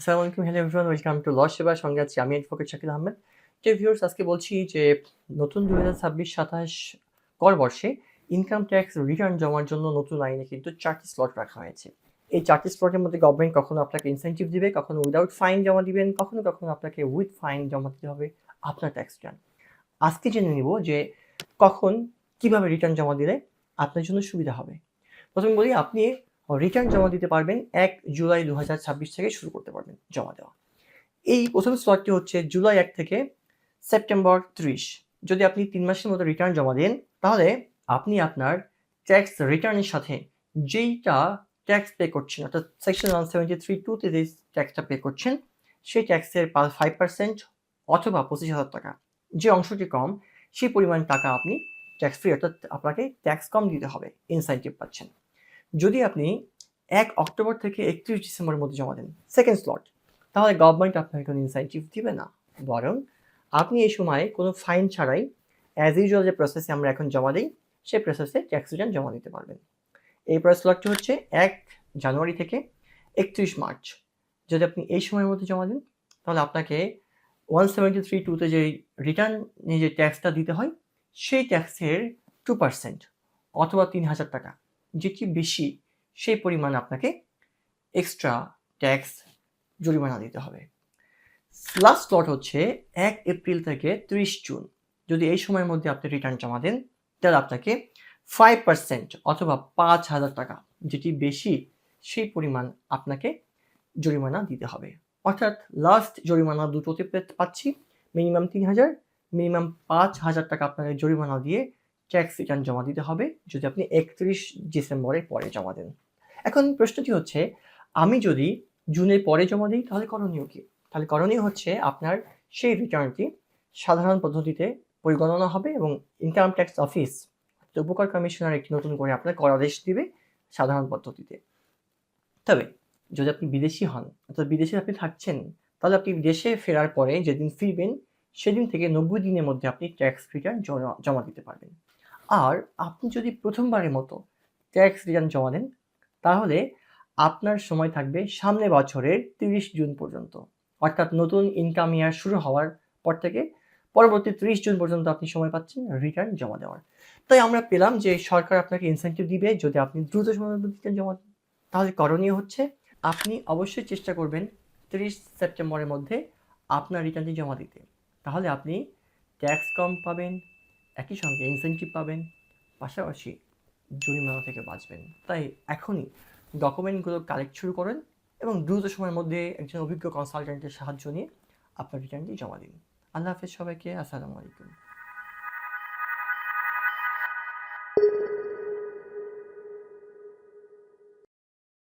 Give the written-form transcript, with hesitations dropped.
আসসালামু আলাইকুম। Hello everyone, welcome to ল সেবা। সঙ্গে আছি আমি অ্যাডভোকেট শাকিল আহমেদ। তো ভিউয়ার্স, আজকে বলছি যে নতুন ২০২৬-২৭ কর বর্ষে ইনকাম ট্যাক্স রিটার্ন জমার জন্য নতুন আইনে কিন্তু ৪টি স্লট রাখা হয়েছে। এই ৪টি স্লটের মধ্যে গভর্নমেন্ট কখনো আপনাকে ইনসেনটিভ দিবে, কখনো উইদাউট ফাইন জমা দিবেন, কখনো আপনাকে উইথ ফাইন জমা দিতে হবে আপনার ট্যাক্স রিটার্ন। আজকে জেনে নিব যে কখন কিভাবে রিটার্ন জমা দিলে আপনার জন্য সুবিধা হবে। প্রথমে বলি, আপনি রিটার্ন জমা দিতে পারবেন ১ জুলাই ২০২৬ থেকে শুরু করতে পারবেন জমা দেওয়া। এই প্রথম স্লটটি হচ্ছে জুলাই ১ থেকে সেপ্টেম্বর ৩০। যদি আপনি ৩ মাসের মতো রিটার্ন জমা দেন, তাহলে আপনি আপনার ট্যাক্স রিটার্নের সাথে যেইটা ট্যাক্স পে করছেন, অর্থাৎ সেকশন 173(2) তে যে ট্যাক্সটা পে করছেন, সেই ট্যাক্সের 5% অথবা ২৫,০০০ টাকা, যে অংশটি কম, সেই পরিমাণ টাকা আপনি ট্যাক্স ফ্রি, অর্থাৎ আপনাকে ট্যাক্স কম দিতে হবে, ইনসেনটিভ পাচ্ছেন। যদি আপনি ১ অক্টোবর থেকে ৩১ ডিসেম্বরের মধ্যে জমা দেন, সেকেন্ড স্লট, তাহলে গভর্নমেন্ট আপনাকে কোনো ইনসেনটিভ দিবে না, বরং আপনি এই সময় কোনো ফাইন ছাড়াই অ্যাজ ইউজুয়াল যে প্রসেসে আমরা এখন জমা দিই, সেই প্রসেসে ট্যাক্স রিটার্ন জমা দিতে পারবেন। এই পরের স্লটটি হচ্ছে ১ জানুয়ারি থেকে ৩১ মার্চ। যদি আপনি এই সময়ের মধ্যে জমা দেন, তাহলে আপনাকে 173(2) তে যে রিটার্নে যে ট্যাক্সটা দিতে হয়, সেই ট্যাক্সের 2% অথবা ৩,০০০ টাকা, যেটি বেশি, সেই পরিমাণ আপনাকে এক্সট্রা ট্যাক্স জরিমানা দিতে হবে। লাস্ট স্লট হচ্ছে ১ এপ্রিল থেকে ৩০ জুন। যদি এই সময়ের মধ্যে আপনি রিটার্ন জমা দেন, তাহলে আপনাকে 5% অথবা ৫,০০০ টাকা, যেটি বেশি, সেই পরিমাণ আপনাকে জরিমানা দিতে হবে। অর্থাৎ লাস্ট জরিমানা দুটোতে পাচ্ছি, মিনিমাম ৩,০০০, মিনিমাম ৫,০০০ টাকা আপনাকে জরিমানা দিয়ে ট্যাক্স রিটার্ন জমা দিতে হবে যদি আপনি ৩১ ডিসেম্বরের পরে জমা দেন। এখন প্রশ্নটি হচ্ছে, আমি যদি জুনের পরে জমা দিই, তাহলে করণীয় কি? তাহলে করণীয় হচ্ছে, আপনার সেই রিটার্নটি সাধারণ পদ্ধতিতে পরিগণনা হবে এবং ইনকাম ট্যাক্স অফিস, উপকার কমিশনার একটি নতুন করে আপনার কর আদেশ দিবে সাধারণ পদ্ধতিতে। তবে যদি আপনি বিদেশি হন, অর্থাৎ বিদেশে আপনি থাকছেন, তাহলে আপনি দেশে ফেরার পরে যেদিন ফিরবেন, সেদিন থেকে ৯০ দিনের মধ্যে আপনি ট্যাক্স রিটার্ন জমা দিতে পারবেন। আর আপনি যদি প্রথমবারের মতো ট্যাক্স রিটার্ন জমা দেন, তাহলে আপনার সময় থাকবে সামনের বছরের ৩০ জুন পর্যন্ত। অর্থাৎ নতুন ইনকাম ইয়ার শুরু হওয়ার পর থেকে পরবর্তী ৩০ জুন পর্যন্ত আপনি সময় পাচ্ছেন রিটার্ন জমা দেওয়ার। তাই আমরা পেলাম যে সরকার আপনাকে ইনসেনটিভ দিবে যদি আপনি দ্রুত সময়ের মধ্যে রিটার্ন জমা দেন। তাহলে করণীয় হচ্ছে, আপনি অবশ্যই চেষ্টা করবেন ৩০ সেপ্টেম্বরের মধ্যে আপনার রিটার্নটি জমা দিতে। তাহলে আপনি ট্যাক্স কম পাবেন, একই সঙ্গে ইনসেনটিভ পাবেন, পাশাপাশি জরিমানা থেকে বাঁচবেন। তাই এখনই ডকুমেন্টগুলো কালেক্ট শুরু করেন এবং দ্রুত সময়ের মধ্যে একজন অভিজ্ঞ কনসালটেন্টের সাহায্য নিয়ে আপনার রিটার্নটি জমা দিন। আল্লাহ হাফেজ সবাইকে। আসসালামু আলাইকুম।